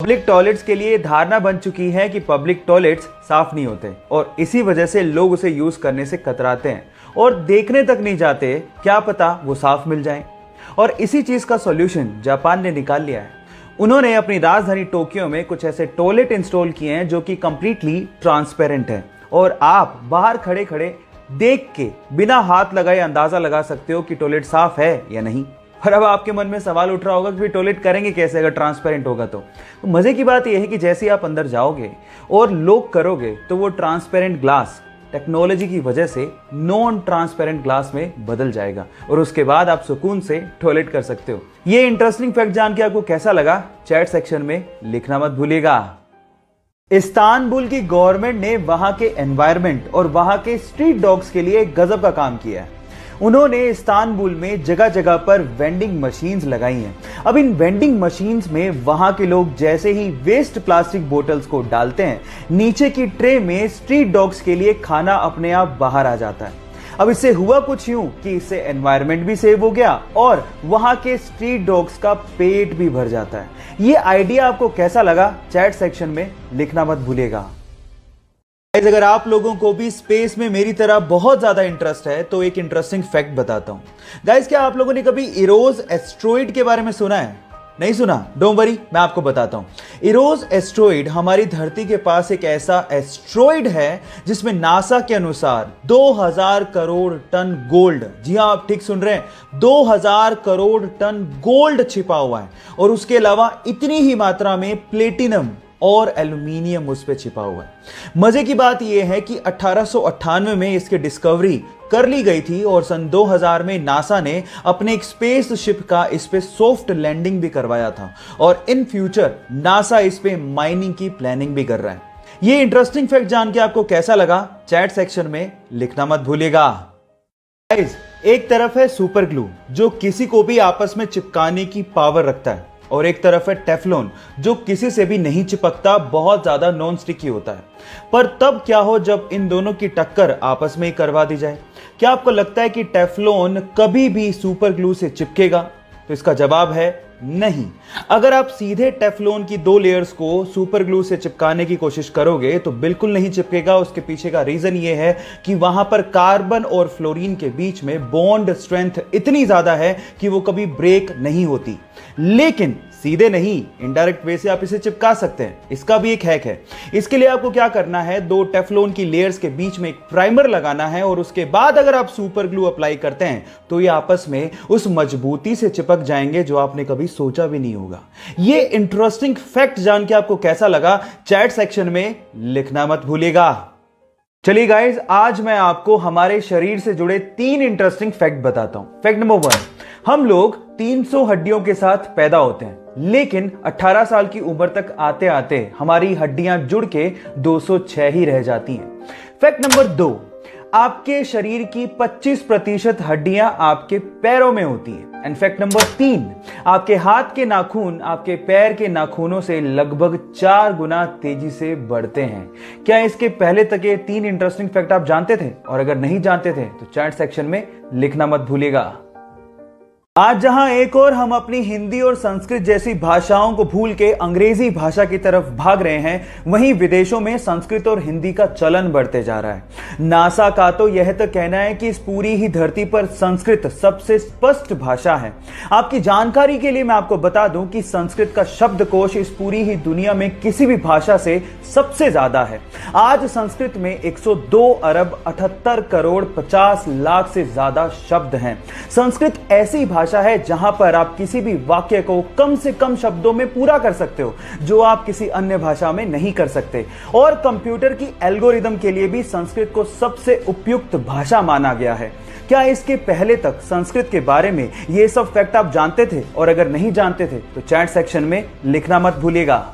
Public toilets के लिए धारणा बन चुकी है कि पब्लिक टॉयलेट्स साफ नहीं होते और इसी वजह से लोग उसे यूज करने से कतराते हैं और देखने तक नहीं जाते, क्या पता वो साफ मिल जाए। और इसी चीज का सॉल्यूशन जापान ने निकाल लिया है। उन्होंने अपनी राजधानी टोक्यो में कुछ ऐसे टॉयलेट इंस्टॉल किए हैं जो कि कंप्लीटली ट्रांसपेरेंट है और आप बाहर खड़े खड़े देख के बिना हाथ लगाए अंदाजा लगा सकते हो कि टॉयलेट साफ है या नहीं। और अब आपके मन में सवाल उठ रहा होगा कि टॉयलेट करेंगे कैसे अगर ट्रांसपेरेंट होगा तो मजे की बात यह है कि जैसे ही आप अंदर जाओगे और लॉक करोगे तो वो ट्रांसपेरेंट ग्लास टेक्नोलॉजी की वजह से नॉन ट्रांसपेरेंट ग्लास में बदल जाएगा और उसके बाद आप सुकून से टॉयलेट कर सकते हो। ये इंटरेस्टिंग फैक्ट जान के आपको कैसा लगा चैट सेक्शन में लिखना मत भूलिएगा। इस्तांबुल की गवर्नमेंट ने वहां के एनवायरनमेंट और वहां के स्ट्रीट डॉग्स के लिए गजब का काम किया है। उन्होंने इस्तांबुल में जगह जगह पर वेंडिंग मशीन्स लगाई हैं। अब इन वेंडिंग मशीन्स में वहां के लोग जैसे ही वेस्ट प्लास्टिक बोतल्स को डालते हैं, नीचे की ट्रे में स्ट्रीट डॉग्स के लिए खाना अपने आप बाहर आ जाता है। अब इससे हुआ कुछ यूं कि इससे एनवायरनमेंट भी सेव हो गया और वहां के स्ट्रीट डॉग्स का पेट भी भर जाता है। ये आइडिया आपको कैसा लगा चैट सेक्शन में लिखना मत भूलिएगा। अगर आप लोगों को भी स्पेस में मेरी तरह बहुत ज्यादा इंटरेस्ट है तो एक इंटरेस्टिंग फैक्ट बताता हूं। गाइस, क्या आप लोगों ने कभी इरोस एस्ट्रॉइड के बारे में सुना है? नहीं सुना? डोंट वरी, मैं आपको बताता हूं। इरोस एस्ट्रॉइड हमारी धरती के पास एक ऐसा एस्ट्रॉइड है जिसमें नासा के अनुसार 2000 करोड़ टन गोल्ड, जी हां आप ठीक सुन रहे हैं, 2000 करोड़ टन गोल्ड छिपा हुआ है और उसके अलावा इतनी ही मात्रा में प्लेटिनम और एल्यूमिनियम उस पे छिपा हुआ है। मजे की बात यह है कि 1898 में इसकी डिस्कवरी कर ली गई थी और सन 2000 में नासा ने अपने एक स्पेस शिप का इस पे सॉफ्ट लैंडिंग भी करवाया था और इन फ्यूचर नासा इस पे माइनिंग की प्लानिंग भी कर रहा है। ये इंटरेस्टिंग फैक्ट जान के आपको कैसा लगा चैट सेक्शन में लिखना मत भूलिएगा। गाइस, एक तरफ है सुपर ग्लू जो किसी को भी आपस में चिपकाने की पावर रखता है और एक तरफ है टेफ्लॉन जो किसी से भी नहीं चिपकता, बहुत ज्यादा नॉन स्टिकी होता है। पर तब क्या हो जब इन दोनों की टक्कर आपस में ही करवा दी जाए? क्या आपको लगता है कि टेफ्लॉन कभी भी सुपर ग्लू से चिपकेगा? तो इसका जवाब है नहीं। अगर आप सीधे टेफ्लॉन की 2 लेयर्स को सुपर ग्लू से चिपकाने की कोशिश करोगे तो बिल्कुल नहीं चिपकेगा। उसके पीछे का रीजन यह है कि वहां पर कार्बन और फ्लोरीन के बीच में बॉन्ड स्ट्रेंथ इतनी ज्यादा है कि वो कभी ब्रेक नहीं होती। लेकिन सीधे नहीं, इनडायरेक्ट वे से आप इसे चिपका सकते हैं। इसका भी एक हैक है। इसके लिए आपको क्या करना है, 2 टेफ्लॉन की लेयर्स के बीच में एक प्राइमर लगाना है और उसके बाद अगर आप सुपर ग्लू अप्लाई करते हैं तो ये आपस में उस मजबूती से चिपक जाएंगे जो आपने कभी सोचा भी नहीं होगा। ये इंटरेस्टिंग फैक्ट जान के आपको कैसा लगा चैट सेक्शन में लिखना मत भूलिएगा। चलिए गाइस, आज मैं आपको हमारे शरीर से जुड़े 3 इंटरेस्टिंग फैक्ट बताता हूं। फैक्ट नंबर 1, हम लोग 300 हड्डियों के साथ पैदा होते हैं लेकिन 18 साल की उम्र तक आते आते हमारी हड्डियां जुड़ के 206 ही रह जाती हैं। फैक्ट नंबर 2, आपके शरीर की 25% हड्डियां आपके पैरों में होती हैं। एंड फैक्ट नंबर 3, आपके हाथ के नाखून आपके पैर के नाखूनों से लगभग 4 गुना तेजी से बढ़ते हैं। क्या इसके पहले तक ये 3 इंटरेस्टिंग फैक्ट आप जानते थे? और अगर नहीं जानते थे तो चैट सेक्शन में लिखना मत भूलिएगा। आज जहां एक और हम अपनी हिंदी और संस्कृत जैसी भाषाओं को भूल के अंग्रेजी भाषा की तरफ भाग रहे हैं, वहीं विदेशों में संस्कृत और हिंदी का चलन बढ़ते जा रहा है। नासा का तो यह तक कहना है कि इस पूरी ही धरती पर संस्कृत सबसे स्पष्ट भाषा है। आपकी जानकारी के लिए मैं आपको बता दूं कि संस्कृत का शब्दकोश इस पूरी ही दुनिया में किसी भी भाषा से सबसे ज्यादा है। आज संस्कृत में 102 अरब 78 करोड़ 50 लाख से ज्यादा शब्द हैं। संस्कृत ऐसी भाषा है जहां पर आप किसी भी वाक्य को कम से कम शब्दों में पूरा कर सकते हो जो आप किसी अन्य भाषा में नहीं कर सकते। और कंप्यूटर की एल्गोरिदम के लिए भी संस्कृत को सबसे उपयुक्त भाषा माना गया है। क्या इसके पहले तक संस्कृत के बारे में ये सब फैक्ट आप जानते थे? और अगर नहीं जानते थे तो चैट सेक्शन में लिखना मत भूलिएगा।